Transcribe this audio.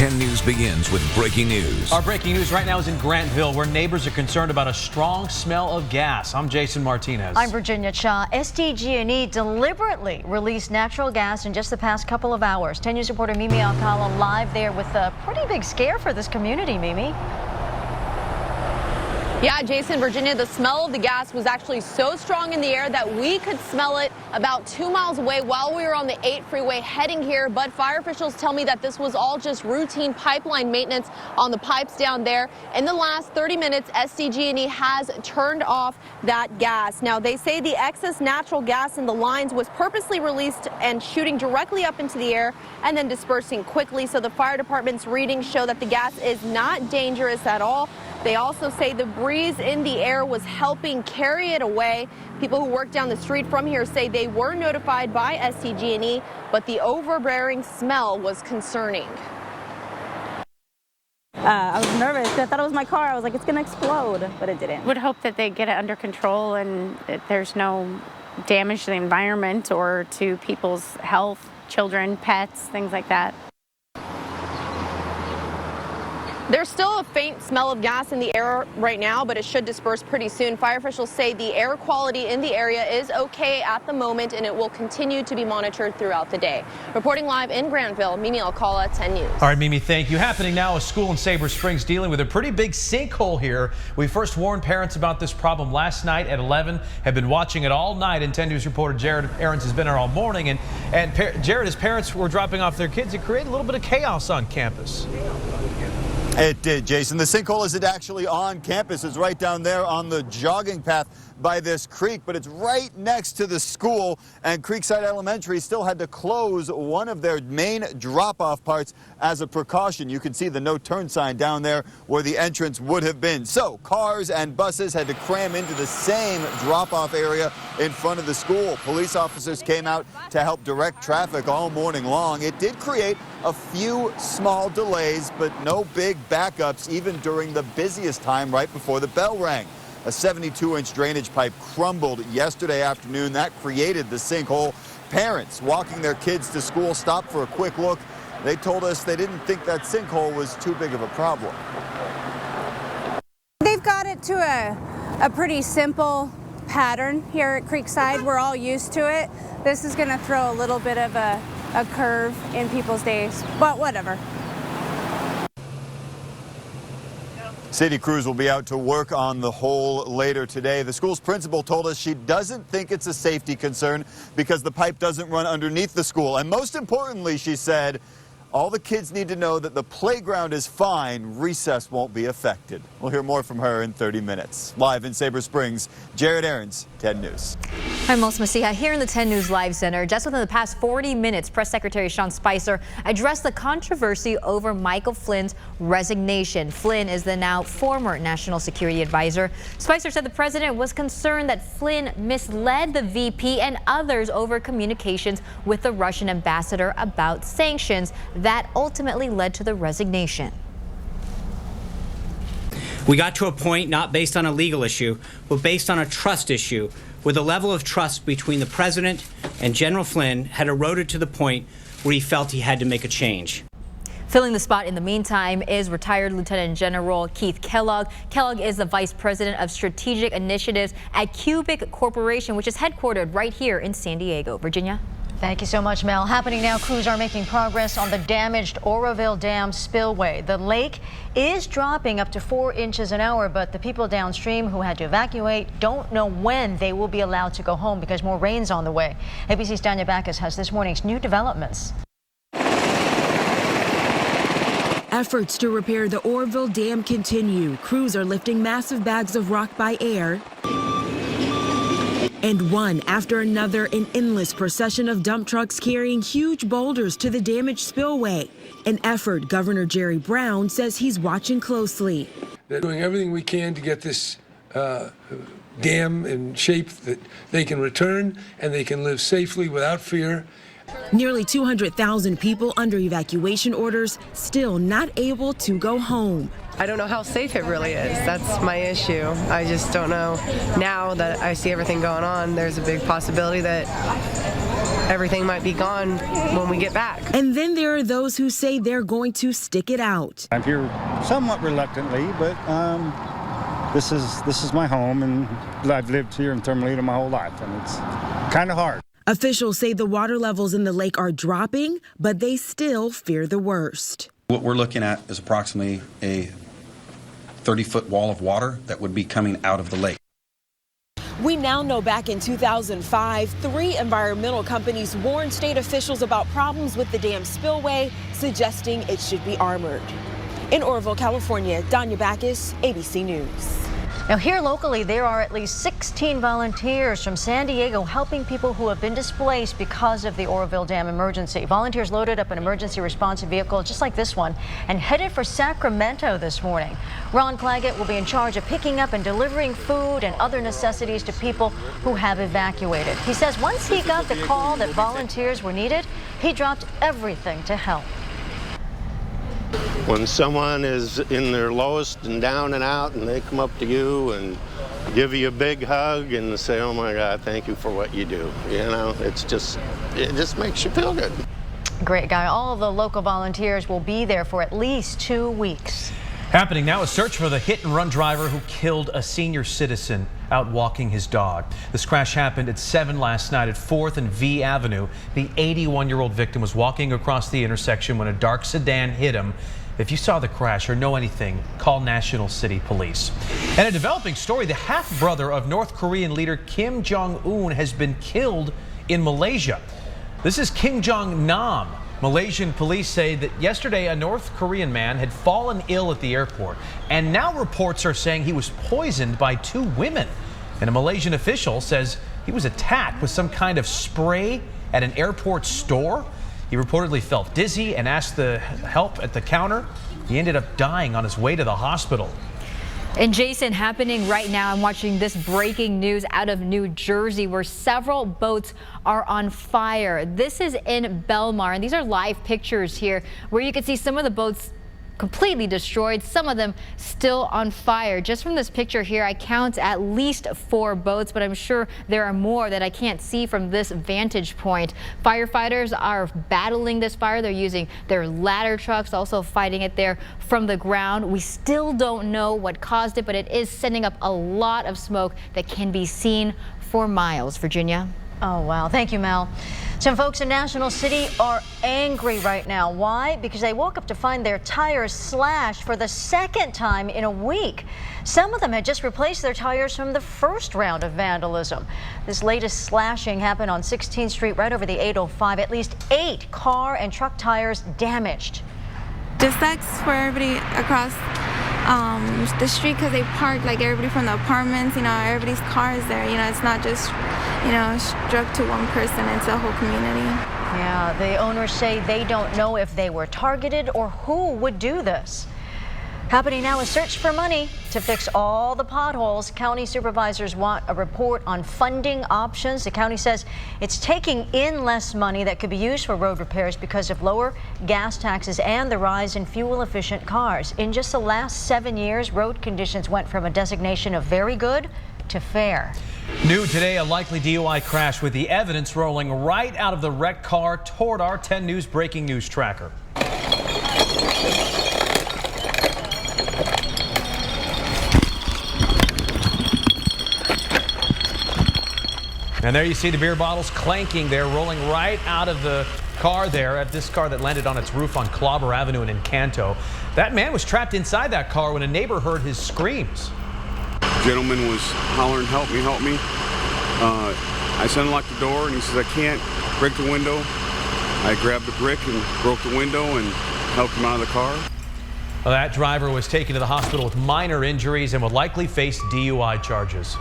10 News begins with breaking news. Our breaking news right now is in Grantville, where neighbors are concerned about a strong smell of gas. I'm Jason Martinez. I'm Virginia Cha. SDG&E deliberately released natural gas in just the past couple of hours. 10 News reporter Mimi Alcala live there with a pretty big scare for this community, Mimi. Yeah, Jason, Virginia, the smell of the gas was actually so strong in the air that we could smell it about 2 miles away while we were on the 8 freeway heading here. But fire officials tell me that this was all just routine pipeline maintenance on the pipes down there. In the last 30 minutes, SDG&E has turned off that gas. Now, they say the excess natural gas in the lines was purposely released and shooting directly up into the air and then dispersing quickly. So the fire department's readings show that the gas is not dangerous at all. They also say the breeze in the air was helping carry it away. People who work down the street from here say they were notified by SDG&E, but the overbearing smell was concerning. I was nervous. I thought it was my car. I was like, it's going to explode, but it didn't. Would hope that they get it under control and that there's no damage to the environment or to people's health, children, pets, things like that. There's still a faint smell of gas in the air right now, but it should disperse pretty soon. Fire officials say the air quality in the area is okay at the moment, and it will continue to be monitored throughout the day. Reporting live in Grantville, Mimi Alcala, 10 News. All right, Mimi, thank you. Happening now, a school in Sabre Springs dealing with a pretty big sinkhole here. We first warned parents about this problem last night at 11, have been watching it all night, and 10 News reporter Jared Ahrens has been there all morning. And Jared, as parents were dropping off their kids, it created a little bit of chaos on campus. It did, Jason. The sinkhole isn't actually on campus. It's right down there on the jogging path by this creek, but it's right next to the school, and Creekside Elementary still had to close one of their main drop-off parts as a precaution. You can see the no-turn sign down there where the entrance would have been. So cars and buses had to cram into the same drop-off area in front of the school. Police officers came out to help direct traffic all morning long. It did create a few small delays, but no big backups even during the busiest time right before the bell rang. A 72-inch drainage pipe crumbled yesterday afternoon. That created the sinkhole. Parents walking their kids to school stopped for a quick look. They told us they didn't think that sinkhole was too big of a problem. They've got it to a pretty simple pattern here at Creekside. We're all used to it. This is going to throw a little bit of a curve in people's days, but whatever. City crews will be out to work on the hole later today. The school's principal told us she doesn't think it's a safety concern because the pipe doesn't run underneath the school. And most importantly, she said, all the kids need to know that the playground is fine. Recess won't be affected. We'll hear more from her in 30 minutes. Live in Sabre Springs, Jared Ahrens, 10 News. I'm Mos Masiha here in the 10 News Live Center. Just within the past 40 minutes, Press Secretary Sean Spicer addressed the controversy over Michael Flynn's resignation. Flynn is the now former National Security Advisor. Spicer said the president was concerned that Flynn misled the VP and others over communications with the Russian ambassador about sanctions that ultimately led to the resignation. We got to a point not based on a legal issue, but based on a trust issue, where the level of trust between the president and General Flynn had eroded to the point where he felt he had to make a change. Filling the spot in the meantime is retired Lieutenant General Keith Kellogg. Kellogg is the Vice President of Strategic Initiatives at Cubic Corporation, which is headquartered right here in San Diego. Virginia? Thank you so much, Mel. Happening now, crews are making progress on the damaged Oroville Dam spillway. The lake is dropping up to 4 inches an hour, but the people downstream who had to evacuate don't know when they will be allowed to go home because more rain's on the way. ABC's Danya Backus has this morning's new developments. Efforts to repair the Oroville Dam continue. Crews are lifting massive bags of rock by air. And one after another, an endless procession of dump trucks carrying huge boulders to the damaged spillway. An effort Governor Jerry Brown says he's watching closely. They're doing everything we can to get this dam in shape that they can return and they can live safely without fear. Nearly 200,000 people under evacuation orders, still not able to go home. I don't know how safe it really is. That's my issue. I just don't know. Now that I see everything going on, there's a big possibility that everything might be gone when we get back. And then there are those who say they're going to stick it out. I'm here somewhat reluctantly, but this is my home, and I've lived here in Thermalito my whole life, and it's kind of hard. Officials say the water levels in the lake are dropping, but they still fear the worst. What we're looking at is approximately a 30-foot wall of water that would be coming out of the lake. We now know back in 2005, 3 environmental companies warned state officials about problems with the dam spillway, suggesting it should be armored. In Oroville, California, Danya Backus, ABC News. Now here locally, there are at least 16 volunteers from San Diego helping people who have been displaced because of the Oroville Dam emergency. Volunteers loaded up an emergency response vehicle just like this one and headed for Sacramento this morning. Ron Claggett will be in charge of picking up and delivering food and other necessities to people who have evacuated. He says once he got the call that volunteers were needed, he dropped everything to help. When someone is in their lowest and down and out and they come up to you and give you a big hug and say, oh my God, thank you for what you do. You know, it just makes you feel good. Great guy. All of the local volunteers will be there for at least 2 weeks. Happening now, a search for the hit-and-run driver who killed a senior citizen out walking his dog. This crash happened at 7 last night at 4th and V Avenue. The 81-year-old victim was walking across the intersection when a dark sedan hit him. If you saw the crash or know anything, call National City Police. And a developing story, the half-brother of North Korean leader Kim Jong-un has been killed in Malaysia. This is Kim Jong-nam. Malaysian police say that yesterday a North Korean man had fallen ill at the airport, and now reports are saying he was poisoned by 2 women. And a Malaysian official says he was attacked with some kind of spray at an airport store. He reportedly felt dizzy and asked the help at the counter. He ended up dying on his way to the hospital. And Jason, happening right now, I'm watching this breaking news out of New Jersey where several boats are on fire. This is in Belmar, and these are live pictures here where you can see some of the boats completely destroyed, some of them still on fire. Just from this picture here, I count at least 4 boats, but I'm sure there are more that I can't see from this vantage point. Firefighters are battling this fire. They're using their ladder trucks, also fighting it there from the ground. We still don't know what caused it, but it is sending up a lot of smoke that can be seen for miles. Virginia. Oh, wow. Thank you, Mel. Some folks in National City are angry right now. Why? Because they woke up to find their tires slashed for the 2nd time in a week. Some of them had just replaced their tires from the first round of vandalism. This latest slashing happened on 16th Street right over the 805. At least 8 car and truck tires damaged. Just sucks for everybody across the street because they park like everybody from the apartments, everybody's car is there. It's not just, struck to one person, it's a whole community. Yeah, the owners say they don't know if they were targeted or who would do this. Happening now, a search for money to fix all the potholes. County supervisors want a report on funding options. The county says it's taking in less money that could be used for road repairs because of lower gas taxes and the rise in fuel-efficient cars. In just the last 7 years, road conditions went from a designation of very good to fair. New today, a likely DUI crash with the evidence rolling right out of the wrecked car toward our 10 News breaking news tracker. And there you see the beer bottles clanking there, rolling right out of the car there at this car that landed on its roof on Clobber Avenue in Encanto. That man was trapped inside that car when a neighbor heard his screams. The gentleman was hollering, help me, help me. I said unlock the door, and he says, I can't break the window. I grabbed the brick and broke the window and helped him out of the car. Well, that driver was taken to the hospital with minor injuries and will likely face DUI charges.